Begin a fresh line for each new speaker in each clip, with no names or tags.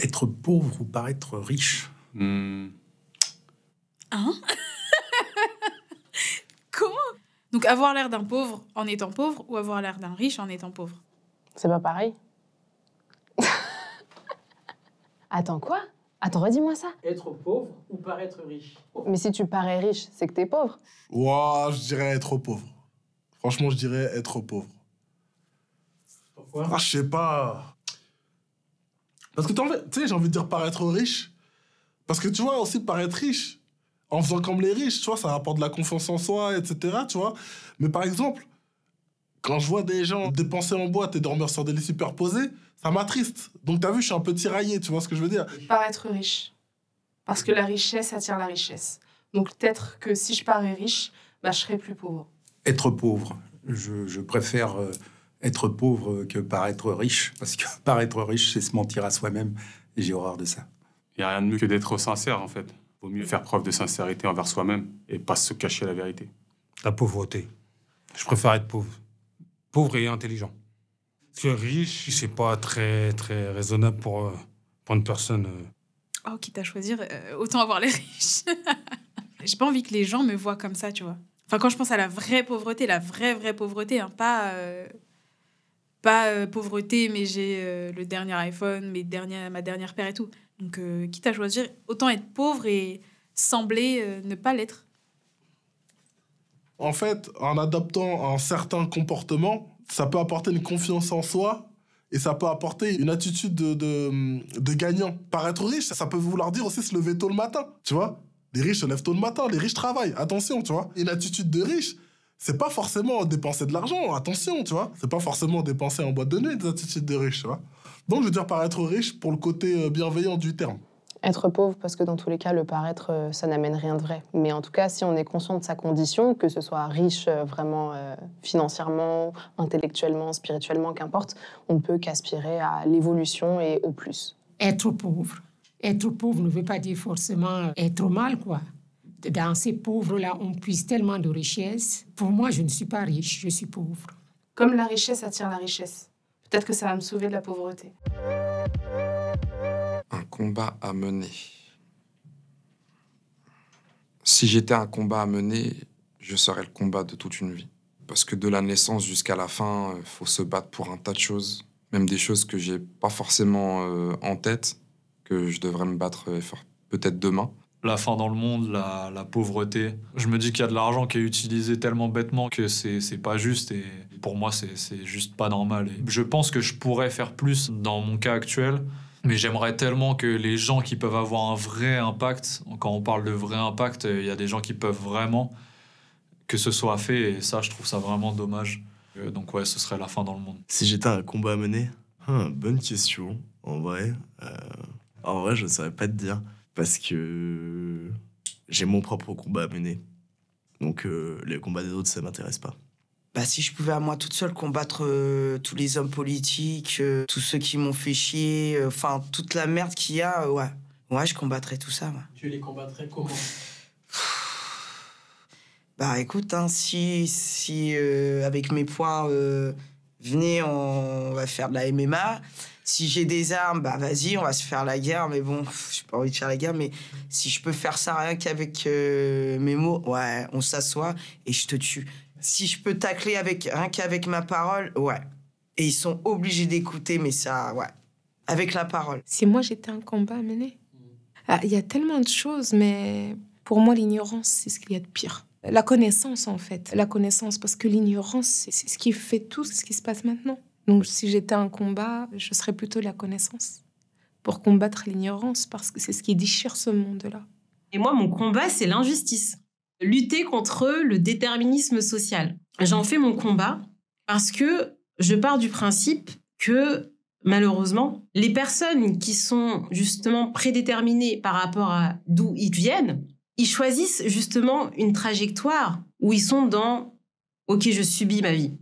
Être pauvre ou paraître riche?
Hein?
Comment? Donc avoir l'air d'un pauvre en étant pauvre ou avoir l'air d'un riche en étant pauvre?
C'est pas pareil. Attends, quoi? Attends, redis-moi ça.
Être pauvre ou paraître riche?
Mais si tu parais riche, c'est que t'es pauvre.
Ouah, je dirais être pauvre. Franchement, je dirais être pauvre.
Pourquoi?
Ah, je sais pas. Parce que tu sais, j'ai envie de dire paraître riche. Parce que tu vois, aussi paraître riche, en faisant comme les riches, tu vois, ça apporte de la confiance en soi, etc., tu vois. Mais par exemple, quand je vois des gens dépenser en boîte et dormir sur des lits superposés, ça m'attriste. Donc t'as vu, je suis un peu tiraillé, tu vois ce que je veux dire?
Paraître riche. Parce que la richesse attire la richesse. Donc peut-être que si je parais riche, bah, je serais plus pauvre.
Être pauvre. Je préfère être pauvre que paraître riche, parce que paraître riche, c'est se mentir à soi-même, et j'ai horreur de ça.
Il n'y a rien de mieux que d'être sincère, en fait. Vaut mieux faire preuve de sincérité envers soi-même et pas se cacher la vérité.
La pauvreté. Je préfère être pauvre. Pauvre et intelligent. Parce que riche, c'est pas très raisonnable pour une personne.
Oh, quitte à choisir, autant avoir les riches. J'ai pas envie que les gens me voient comme ça, tu vois. Enfin, quand je pense à la vraie pauvreté, vraie pauvreté, hein, pas pauvreté, mais j'ai le dernier iPhone, ma dernière paire et tout. Donc, quitte à choisir, autant être pauvre et sembler ne pas l'être.
En fait, en adoptant un certain comportement, ça peut apporter une confiance en soi et ça peut apporter une attitude de gagnant. Paraître riche, ça peut vouloir dire aussi se lever tôt le matin, tu vois. Les riches se lèvent tôt le matin, les riches travaillent, attention, tu vois. Une attitude de riche, c'est pas forcément dépenser de l'argent, attention, tu vois. C'est pas forcément dépenser en boîte de nuit, des attitudes de riche, tu vois. Donc, je veux dire paraître riche pour le côté bienveillant du terme.
Être pauvre, parce que dans tous les cas, le paraître, ça n'amène rien de vrai. Mais en tout cas, si on est conscient de sa condition, que ce soit riche vraiment financièrement, intellectuellement, spirituellement, qu'importe, on ne peut qu'aspirer à l'évolution et au plus.
Être pauvre. Être pauvre ne veut pas dire forcément être mal, quoi. Dans ces pauvres-là, on puise tellement de richesses. Pour moi, je ne suis pas riche, je suis pauvre.
Comme la richesse attire la richesse. Peut-être que ça va me sauver de la pauvreté.
Un combat à mener. Si j'étais un combat à mener, je serais le combat de toute une vie. Parce que de la naissance jusqu'à la fin, faut se battre pour un tas de choses. Même des choses que j'ai pas forcément en tête, que je devrais me battre peut-être demain.
La faim dans le monde, la pauvreté. Je me dis qu'il y a de l'argent qui est utilisé tellement bêtement que c'est pas juste et pour moi, c'est juste pas normal. Et je pense que je pourrais faire plus dans mon cas actuel, mais j'aimerais tellement que les gens qui peuvent avoir un vrai impact, quand on parle de vrai impact, il y a des gens qui peuvent vraiment que ce soit fait et ça, je trouve ça vraiment dommage. Donc ouais, ce serait la fin dans le monde.
Si j'étais un combat à mener, bonne question, en vrai. Je ne saurais pas te dire. Parce que j'ai mon propre combat à mener. Donc, les combats des autres, ça m'intéresse pas.
Bah, si je pouvais à moi toute seule combattre tous les hommes politiques, tous ceux qui m'ont fait chier, toute la merde qu'il y a, ouais. Ouais, je combattrais tout ça, ouais.
Tu les combattrais comment?
Bah, écoute, hein, si avec mes poings, venez, on va faire de la MMA. Si j'ai des armes, bah vas-y, on va se faire la guerre. Mais bon, j'ai pas envie de faire la guerre. Mais si je peux faire ça rien qu'avec mes mots, ouais, on s'assoit et je te tue. Si je peux tacler rien qu'avec ma parole, ouais. Et ils sont obligés d'écouter, mais ça, ouais. Avec la parole.
Si moi, j'étais un combat à mener, il y a tellement de choses, mais pour moi, l'ignorance, c'est ce qu'il y a de pire. La connaissance, en fait. La connaissance, parce que l'ignorance, c'est ce qui fait tout ce qui se passe maintenant. Donc, si j'étais un combat, je serais plutôt la connaissance pour combattre l'ignorance, parce que c'est ce qui déchire ce monde-là.
Et moi, mon combat, c'est l'injustice. Lutter contre le déterminisme social. J'en fais mon combat parce que je pars du principe que, malheureusement, les personnes qui sont justement prédéterminées par rapport à d'où ils viennent, ils choisissent justement une trajectoire où ils sont dans « Ok, je subis ma vie ».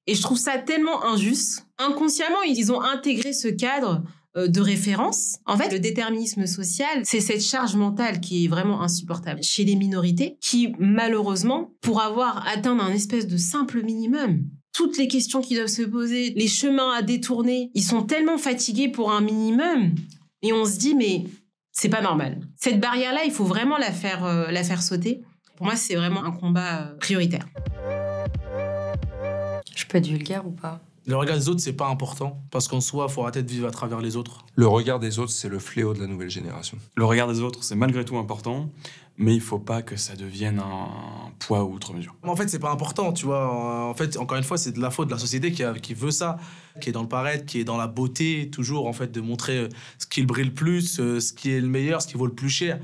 Et je trouve ça tellement injuste. Inconsciemment, ils ont intégré ce cadre de référence. En fait, le déterminisme social, c'est cette charge mentale qui est vraiment insupportable chez les minorités qui, malheureusement, pour avoir atteint un espèce de simple minimum, toutes les questions qu'ils doivent se poser, les chemins à détourner, ils sont tellement fatigués pour un minimum Et on se dit, mais c'est pas normal. Cette barrière-là, il faut vraiment la faire sauter. Pour moi, c'est vraiment un combat prioritaire.
Je peux être vulgaire ou pas?
Le regard des autres, c'est pas important. Parce qu'en soi, il faut arrêter de vivre à travers les autres.
Le regard des autres, c'est le fléau de la nouvelle génération.
Le regard des autres, c'est malgré tout important, mais il faut pas que ça devienne un poids outre mesure.
En fait, c'est pas important, tu vois. En fait, encore une fois, c'est de la faute de la société qui veut ça, qui est dans le paraître, qui est dans la beauté, toujours, en fait, de montrer ce qui brille le plus, ce qui est le meilleur, ce qui vaut le plus cher.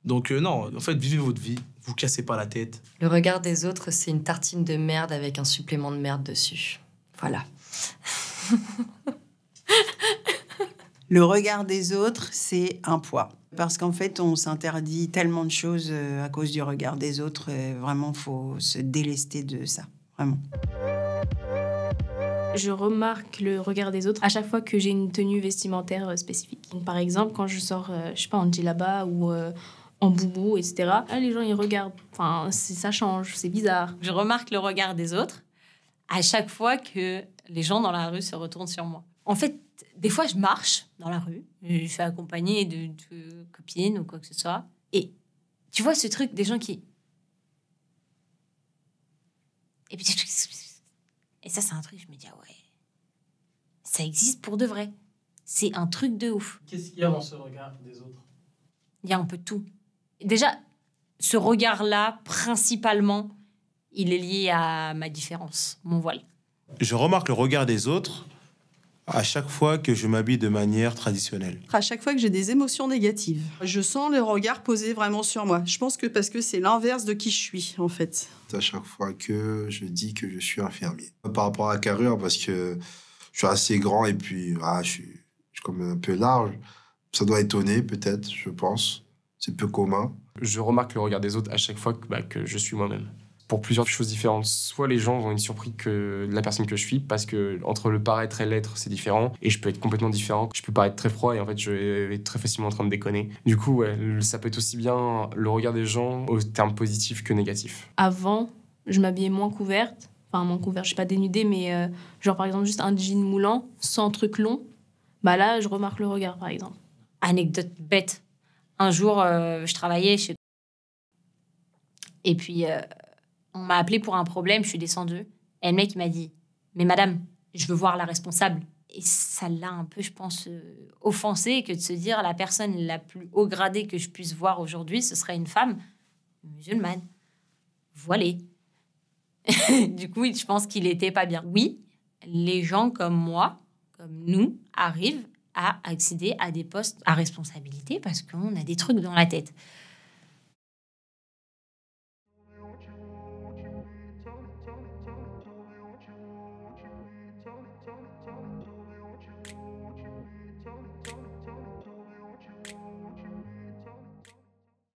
Donc non, en fait, vivez votre vie, vous cassez pas la tête.
Le regard des autres, c'est une tartine de merde avec un supplément de merde dessus. Voilà.
Le regard des autres, c'est un poids. Parce qu'en fait, on s'interdit tellement de choses à cause du regard des autres. Vraiment, il faut se délester de ça. Vraiment.
Je remarque le regard des autres à chaque fois que j'ai une tenue vestimentaire spécifique. Donc, par exemple, quand je sors, je sais pas, en djellaba ou en boubou, etc. Là, les gens, ils regardent. Enfin, ça change, c'est bizarre.
Je remarque le regard des autres à chaque fois que les gens dans la rue se retournent sur moi. En fait, des fois, je marche dans la rue, je suis accompagnée de copines ou quoi que ce soit, et tu vois ce truc des gens qui... Et puis... Et ça, c'est un truc, je me dis, ah ouais, ça existe pour de vrai. C'est un truc de ouf.
Qu'est-ce qu'il y a dans ce regard des autres?
Il y a un peu de tout. Déjà, ce regard-là, principalement, il est lié à ma différence, mon voile.
Je remarque le regard des autres à chaque fois que je m'habille de manière traditionnelle.
À chaque fois que j'ai des émotions négatives, je sens le regard posé vraiment sur moi. Je pense que parce que c'est l'inverse de qui je suis, en fait.
À chaque fois que je dis que je suis infirmier. Par rapport à la carrure, parce que je suis assez grand et puis je suis comme un peu large. Ça doit étonner, peut-être, je pense. C'est peu commun.
Je remarque le regard des autres à chaque fois que je suis moi-même. Pour plusieurs choses différentes. Soit les gens vont être surpris que la personne que je suis, parce que entre le paraître et l'être, c'est différent. Et je peux être complètement différent. Je peux paraître très froid et en fait, je vais être très facilement en train de déconner. Du coup, ouais, ça peut être aussi bien le regard des gens au terme positif que négatif.
Avant, je m'habillais moins couverte. Enfin, moins couverte, je suis pas dénudée, mais genre par exemple juste un jean moulant, sans truc long. Bah là, je remarque le regard, par exemple.
Anecdote bête. Un jour, je travaillais chez... Et puis... on m'a appelé pour un problème, je suis descendue. Et le mec m'a dit « Mais madame, je veux voir la responsable. » Et ça l'a un peu, je pense, offensé que de se dire la personne la plus haut gradée que je puisse voir aujourd'hui, ce serait une femme musulmane, voilée. Du coup, je pense qu'il était pas bien. Oui, les gens comme moi, comme nous, arrivent à accéder à des postes à responsabilité parce qu'on a des trucs dans la tête.